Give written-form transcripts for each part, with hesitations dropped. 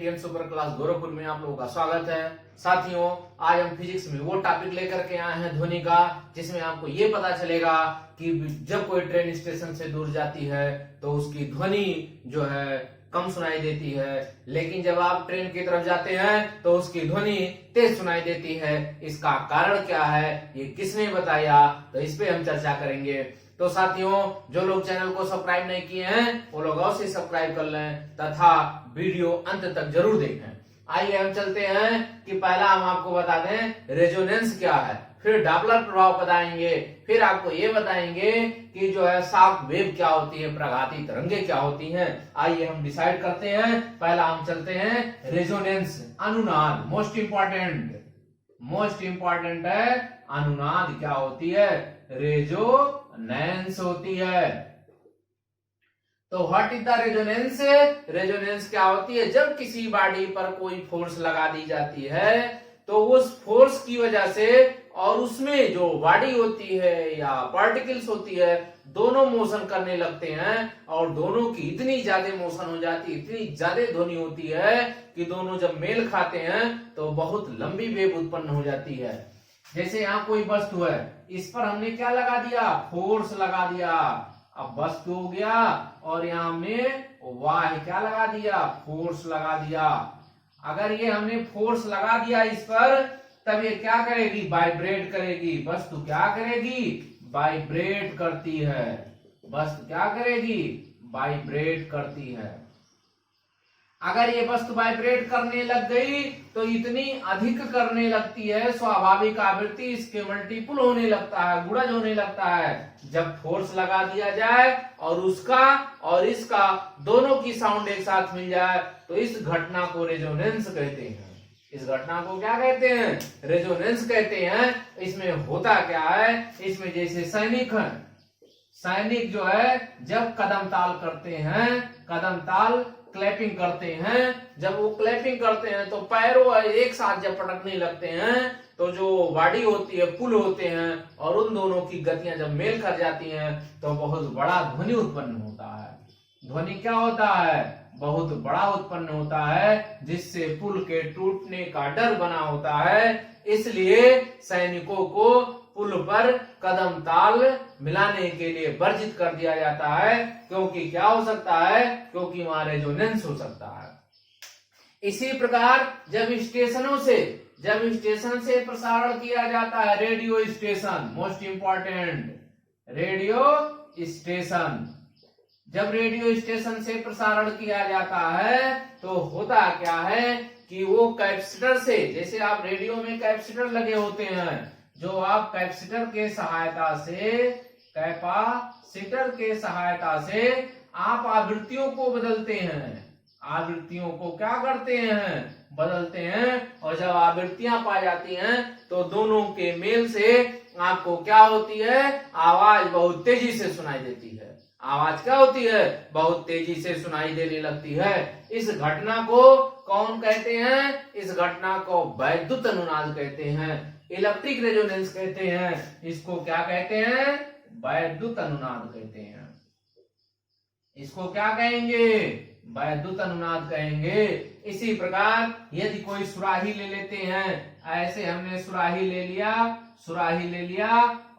TN super class Gorakhpur में आप लोगों का स्वागत है। साथियों, आज हम फिजिक्स में वो टॉपिक लेकर के आए हैं ध्वनि का, जिसमें आपको ये पता चलेगा कि जब कोई ट्रेन स्टेशन से दूर जाती है तो उसकी ध्वनि जो है कम सुनाई देती है, लेकिन जब आप ट्रेन की तरफ जाते हैं तो उसकी ध्वनि तेज सुनाई देती है। इसका कारण क्या है, ये किसने बताया, तो इस पे हम चर्चा करेंगे। तो साथियों, जो लोग चैनल को सब्सक्राइब नहीं किए हैं वो लोग अवश्य सब्सक्राइब कर लें तथा वीडियो अंत तक जरूर देखें। आइए हम चलते हैं कि पहला हम आपको बता दें रेजोनेंस क्या है, फिर डॉपलर प्रभाव बताएंगे, फिर आपको ये बताएंगे कि जो है शॉक वेव क्या होती है, प्रघाती तरंगे क्या होती हैं। आइए हम डिसाइड करते हैं। पहला हम चलते हैं रेजोनेंस, अनुनाद। मोस्ट इंपॉर्टेंट है अनुनाद क्या होती है, रेजोनेंस होती है। तो what is the resonance? Resonance क्या होती है, जब किसी बॉडी पर कोई फोर्स लगा दी जाती है तो उस फोर्स की वजह से और उसमें जो बॉडी होती है या पार्टिकल्स होती है दोनों मोशन करने लगते हैं और दोनों की इतनी ज्यादा मोशन हो जाती है, इतनी ज्यादा ध्वनि होती है कि दोनों जब मेल खाते हैं तो बहुत लंबी वेव उत्पन्न हो जाती है। जैसे यहाँ कोई वस्तु है, इस पर हमने क्या लगा दिया, फोर्स लगा दिया। अब वस्तु हो गया और यहाँ हमने वाह क्या लगा दिया, फोर्स लगा दिया। अगर ये हमने फोर्स लगा दिया इस पर, तब ये क्या करेगी, वाइब्रेट करेगी। वस्तु क्या करेगी, वाइब्रेट करती है। वस्तु क्या करेगी, वाइब्रेट करती है। अगर ये वस्तु वाइब्रेट करने लग गई तो इतनी अधिक करने लगती है, स्वाभाविक आवृत्ति इसके मल्टीपल होने लगता है, गुणज होने लगता है। जब फोर्स लगा दिया जाए और उसका और इसका दोनों की साउंड एक साथ मिल जाए तो इस घटना को रेजोनेंस कहते हैं। इस घटना को क्या कहते हैं, रेजोनेंस कहते हैं। इसमें होता क्या है, इसमें जैसे सैनिक जो है जब कदम ताल करते हैं, कदम ताल क्लैपिंग करते हैं, जब वो क्लैपिंग करते हैं तो पैरों एक साथ जब पटकने लगते हैं तो जो बॉडी होती है, पुल होते हैं और उन दोनों की गतियां जब मेल कर जाती हैं तो बहुत बड़ा ध्वनि उत्पन्न होता है। ध्वनि क्या होता है, बहुत बड़ा उत्पन्न होता है, जिससे पुल के टूटने का डर बना होता है। इसलिए सैनिकों को पुल पर कदम ताल मिलाने के लिए वर्जित कर दिया जाता है, क्योंकि क्या हो सकता है, क्योंकि वहां रेजोनेंस हो सकता है। इसी प्रकार जब स्टेशन से प्रसारण किया जाता है, radio station, most important radio station, जब रेडियो स्टेशन से प्रसारण किया जाता है तो होता क्या है कि वो कैपेसिटर से, जैसे आप रेडियो में कैपेसिटर लगे होते हैं, जो आप कैपेसिटर के सहायता से आप आवृत्तियों को बदलते हैं, आवृत्तियों को क्या करते हैं, बदलते हैं। और जब आवृत्तियां पाई जाती हैं तो दोनों के मेल से आपको क्या होती है, आवाज बहुत तेजी से सुनाई देती है। आवाज क्या होती है, बहुत तेजी से सुनाई देने लगती है। इस घटना को कौन कहते हैं, इस घटना को वैद्युत अनुनाद कहते हैं, इलेक्ट्रिक रेजोनेंस कहते हैं। इसको क्या कहते हैं, वैद्युत अनुनाद कहते हैं। इसको क्या कहेंगे, वैद्युत अनुनाद कहेंगे। इसी प्रकार यदि कोई सुराही ले लेते हैं, ऐसे हमने सुराही ले लिया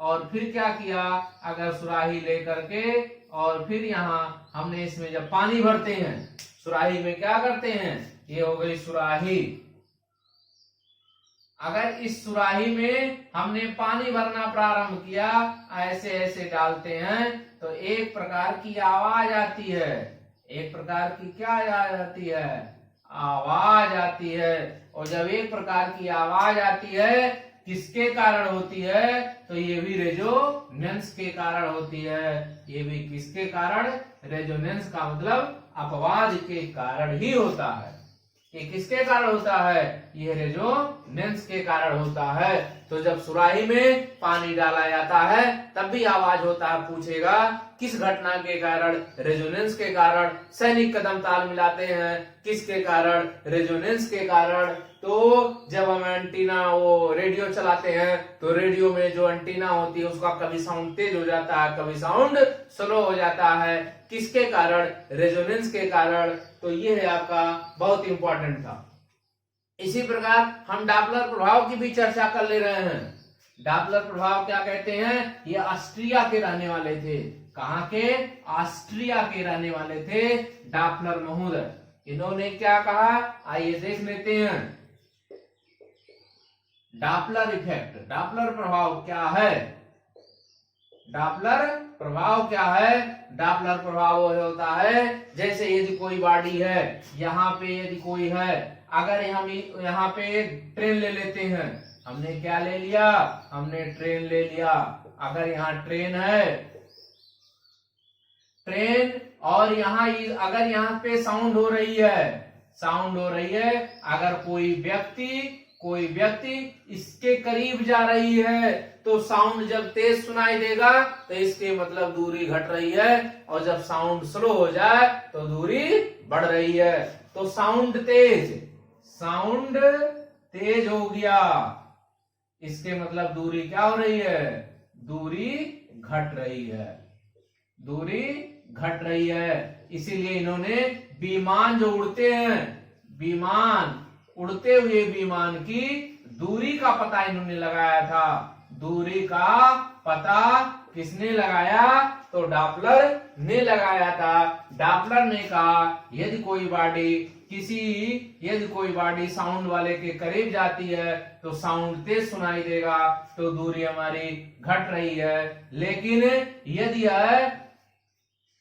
और फिर क्या किया, अगर सुराही लेकर के और फिर यहाँ हमने इसमें जब पानी भरते हैं, सुराही में क्या करते हैं, ये हो गई सुराही। अगर इस सुराही में हमने पानी भरना प्रारंभ किया, ऐसे ऐसे डालते हैं तो एक प्रकार की आवाज आती है। एक प्रकार की क्या आती है, आवाज आती है। और जब एक प्रकार की आवाज आती है, किसके कारण होती है, तो ये भी रेजोनेंस के कारण होती है। ये भी किसके कारण, रेजोनेंस का मतलब अपवाद के कारण ही होता है। ये किसके कारण होता है, ये रेजोनेंस के कारण होता है। तो जब सुराही में पानी डाला जाता है तब भी आवाज होता है। पूछेगा किस घटना के कारण, रेजोनेंस के कारण। सैनिक कदम ताल मिलाते हैं, किसके कारण, रेजोनेंस के कारण। तो जब हम एंटीना वो रेडियो चलाते हैं तो रेडियो में जो एंटीना होती है उसका कभी साउंड तेज हो जाता है, कभी साउंड स्लो हो जाता है। किसके कारण? रेजोनेंस के कारण। तो ये है आपका बहुत इंपॉर्टेंट था। इसी प्रकार हम डॉपलर प्रभाव की भी चर्चा कर ले रहे हैं। डॉपलर प्रभाव क्या कहते हैं? ये ऑस्ट्रिया के रहने वाले थे। कहां के? ऑस्ट्रिया के रहने वाले थे डॉपलर महोदय। इन्होंने क्या कहा, आइए देख लेते हैं। डॉपलर इफेक्ट, डॉपलर प्रभाव क्या है? डॉपलर प्रभाव क्या है? डॉपलर प्रभाव होता है जैसे यदि कोई बॉडी है, यहाँ पे यदि कोई है, अगर हम यहाँ पे ट्रेन ले लेते हैं, हमने क्या ले लिया? हमने ट्रेन ले लिया। अगर यहाँ ट्रेन है, ट्रेन, और यहाँ अगर यहाँ पे साउंड हो रही है, साउंड हो रही है, अगर कोई व्यक्ति इसके करीब जा रही है तो साउंड जब तेज सुनाई देगा तो इसके मतलब दूरी घट रही है, और जब साउंड स्लो हो जाए तो दूरी बढ़ रही है। तो साउंड तेज हो गया, इसके मतलब दूरी क्या हो रही है? दूरी घट रही है, दूरी घट रही है। इसीलिए इन्होंने विमान जो उड़ते हैं, उड़ते हुए विमान की दूरी का पता इन्होंने लगाया था। दूरी का पता किसने लगाया? तो डॉपलर ने लगाया था। डॉपलर ने कहा यदि कोई बॉडी साउंड वाले के करीब जाती है तो साउंड तेज सुनाई देगा, तो दूरी हमारी घट रही है। लेकिन यदि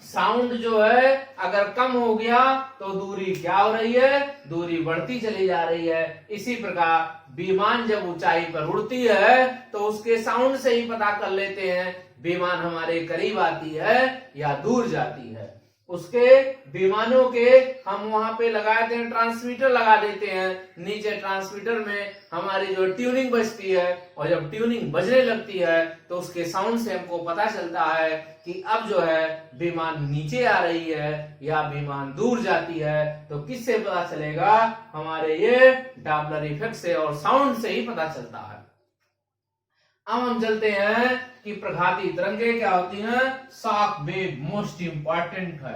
साउंड जो है अगर कम हो गया तो दूरी क्या हो रही है? दूरी बढ़ती चली जा रही है। इसी प्रकार विमान जब ऊंचाई पर उड़ती है तो उसके साउंड से ही पता कर लेते हैं विमान हमारे करीब आती है या दूर जाती है। उसके विमानों के हम वहां पे लगा देते हैं, ट्रांसमीटर लगा देते हैं। नीचे ट्रांसमीटर में हमारी जो ट्यूनिंग बजती है, और जब ट्यूनिंग बजने लगती है तो उसके साउंड से हमको पता चलता है कि अब जो है विमान नीचे आ रही है या विमान दूर जाती है। तो किससे पता चलेगा? हमारे ये डॉपलर इफेक्ट से और साउंड से ही पता चलता है। अब हम चलते हैं कि प्रघाती तरंगे क्या होती हैं। शॉक वेव मोस्ट इंपॉर्टेंट है,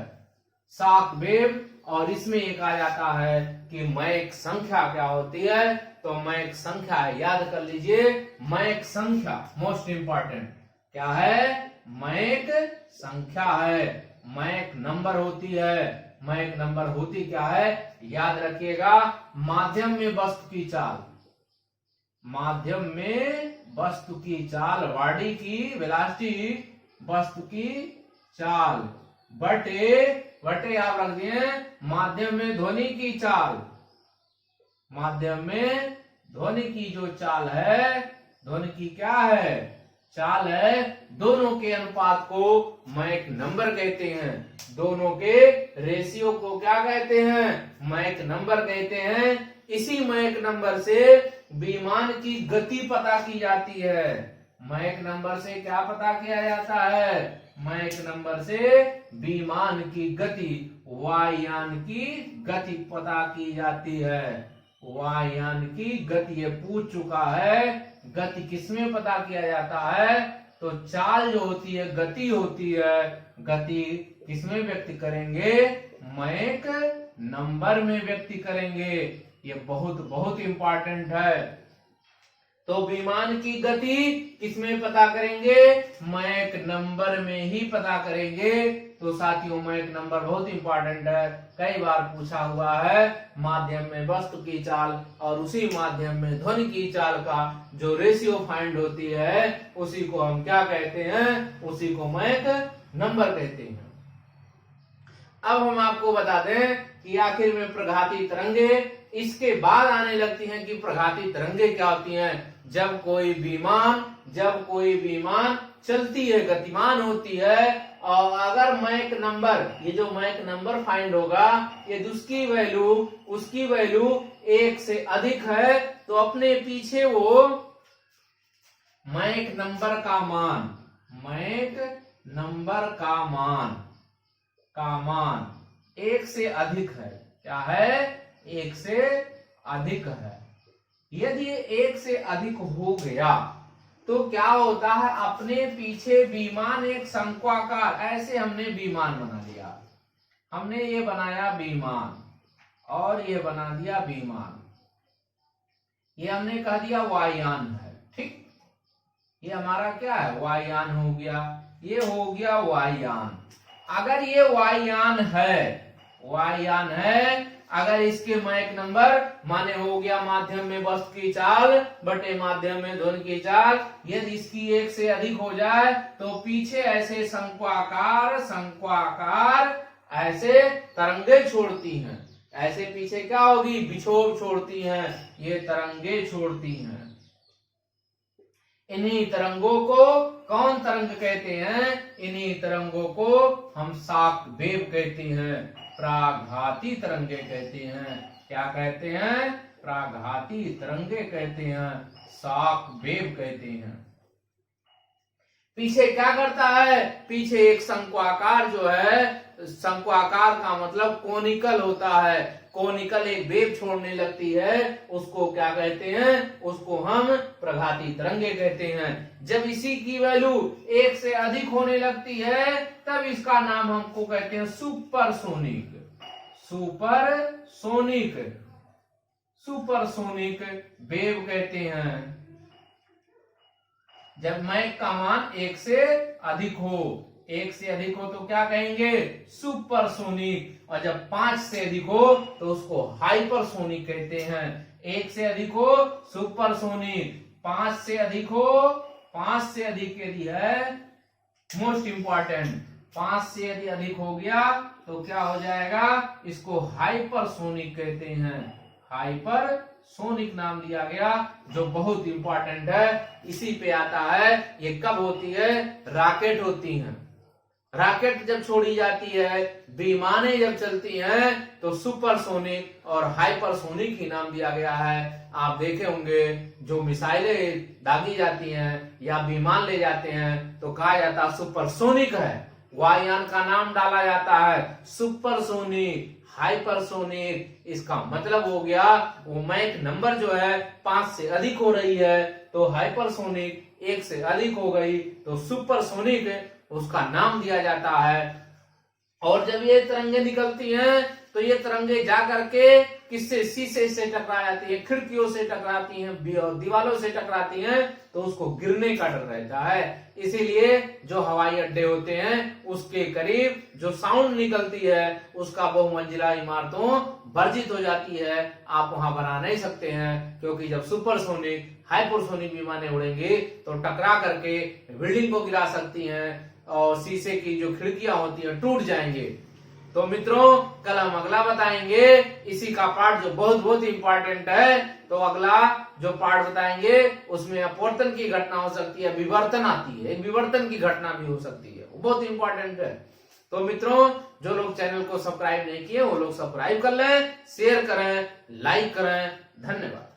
शॉक वेव। और इसमें ये कहा जाता है कि मैक संख्या क्या होती है। तो मैक संख्या याद कर लीजिए, मैक संख्या मोस्ट इंपॉर्टेंट क्या है? मैक संख्या है, मैक नंबर होती है। मैक नंबर होती क्या है? याद रखिएगा, माध्यम में वस्तु की चाल, माध्यम में वस्तु की चाल, बॉडी की वेलोसिटी, वस्तु की चाल, बटे आप रख दिए माध्यम में ध्वनि की चाल। माध्यम में ध्वनि की जो चाल है, ध्वनि की क्या है? चाल है। दोनों के अनुपात को मैक नंबर कहते हैं। दोनों के रेशियो को क्या कहते हैं? मैक नंबर कहते हैं। इसी मैक नंबर से विमान की गति पता की जाती है। मैक नंबर से क्या पता किया जाता है? मैक नंबर से विमान की गति, वायुयान की गति पता की जाती है। वायुयान की गति ये पूछ चुका है। गति किसमें पता किया जाता है? तो चाल जो होती है, गति होती है। गति किसमें व्यक्त करेंगे? मैक नंबर में व्यक्त करेंगे। ये बहुत बहुत इंपॉर्टेंट है। तो विमान की गति किसमें पता करेंगे? मैक नंबर में ही पता करेंगे। तो साथियों मैक नंबर बहुत इंपॉर्टेंट है, कई बार पूछा हुआ है। माध्यम में वस्तु की चाल और उसी माध्यम में ध्वनि की चाल का जो रेशियो फाइंड होती है उसी को हम क्या कहते हैं? उसी को मैक नंबर कहते हैं। अब हम आपको बता दें कि आखिर में प्रघाती तरंगे इसके बाद आने लगती हैं कि प्रघाती तरंगे क्या होती हैं। जब कोई विमान चलती है, गतिमान होती है, और अगर मैक नंबर, ये जो मैक नंबर फाइंड होगा, ये उसकी वैल्यू 1 से अधिक है, तो अपने पीछे वो मैक नंबर का मान 1 से अधिक है। क्या है? 1 से अधिक है। यदि ये एक से अधिक हो गया तो क्या होता है, अपने पीछे विमान एक शंक्वाकार, ऐसे हमने विमान बना लिया, हमने ये बनाया विमान और ये बना दिया विमान, ये हमने कह दिया वायुयान है, ठीक। ये हमारा क्या है, वायुयान हो गया, ये हो गया वायुयान। अगर ये वायुयान है, अगर इसके मैक नंबर माने हो गया माध्यम में वस्तु की चाल बटे माध्यम में ध्वनि की चाल, यदि इसकी एक से अधिक हो जाए तो पीछे ऐसे शंक्वाकार ऐसे तरंगे छोड़ती हैं, ऐसे पीछे क्या होगी, विक्षोभ छोड़ती हैं, ये तरंगे छोड़ती हैं। इन्हीं तरंगों को कौन तरंग कहते हैं, इन्हीं तरंगों को हम शॉक वेव कहते हैं, प्राघाती तरंगे कहते हैं। क्या कहते हैं, प्राघाती तरंगे कहते हैं, शॉक वेव कहते हैं। पीछे क्या करता है, पीछे एक शंक्वाकार जो है, शंक्वाकार का मतलब कोनिकल होता है, कोनिकल एक वेव छोड़ने लगती है, उसको क्या कहते हैं, उसको हम प्रघाती तरंगे कहते हैं। जब इसी की वैल्यू एक से अधिक होने लगती है तब इसका नाम हमको कहते हैं सुपरसोनिक, सुपरसोनिक वेव कहते हैं। जब मैक का मान एक से अधिक हो, तो क्या कहेंगे, सुपरसोनिक, और जब 5 से अधिक हो तो उसको हाइपरसोनिक कहते हैं। 1 से अधिक हो सुपरसोनिक, 5 से अधिक हो, 5 से अधिक यदि है, मोस्ट इंपॉर्टेंट, 5 से यदि अधिक हो गया तो क्या हो जाएगा, इसको हाइपरसोनिक कहते हैं, हाइपरसोनिक नाम दिया गया, जो बहुत इंपॉर्टेंट है। इसी पे आता है, ये कब होती है, रॉकेट होती हैं, रॉकेट जब छोड़ी जाती है, विमानें जब चलती हैं तो सुपरसोनिक और हाइपरसोनिक ही नाम दिया गया है। आप देखे होंगे जो मिसाइलें दागी जाती हैं या विमान ले जाते हैं तो कहा जाता है सुपरसोनिक है, वायुयान का नाम डाला जाता है सुपरसोनिक, हाइपरसोनिक। इसका मतलब हो गया वो मैक नंबर जो है 5 से अधिक हो रही है तो हाइपरसोनिक, 1 से अधिक हो गई तो सुपरसोनिक, उसका नाम दिया जाता है। और जब ये तरंगे निकलती हैं तो ये तरंगे जा करके किससे, शीशे से टकरा जाती है, खिड़कियों से टकराती हैं, दीवारों से टकराती हैं, तो उसको गिरने का डर रहता है। इसीलिए जो हवाई अड्डे होते हैं उसके करीब जो साउंड निकलती है उसका बहुमंजिला इमारतों वर्जित हो जाती है, आप वहां बना नहीं सकते हैं, क्योंकि जब सुपरसोनिक हाइपरसोनिक विमानें उड़ेंगी तो टकरा करके बिल्डिंग को गिरा सकती हैं और शीशे की जो खिड़कियां होती हैं टूट जाएंगे। तो मित्रों कल हम अगला बताएंगे, इसी का पार्ट जो बहुत बहुत इंपॉर्टेंट है। तो अगला जो पार्ट बताएंगे उसमें अपवर्तन की घटना हो सकती है, विवर्तन आती है, एक विवर्तन की घटना भी हो सकती है, वो बहुत इंपॉर्टेंट है। तो मित्रों जो लोग चैनल को सब्सक्राइब नहीं किए वो लोग सब्सक्राइब कर लें, शेयर करें, लाइक करें। धन्यवाद।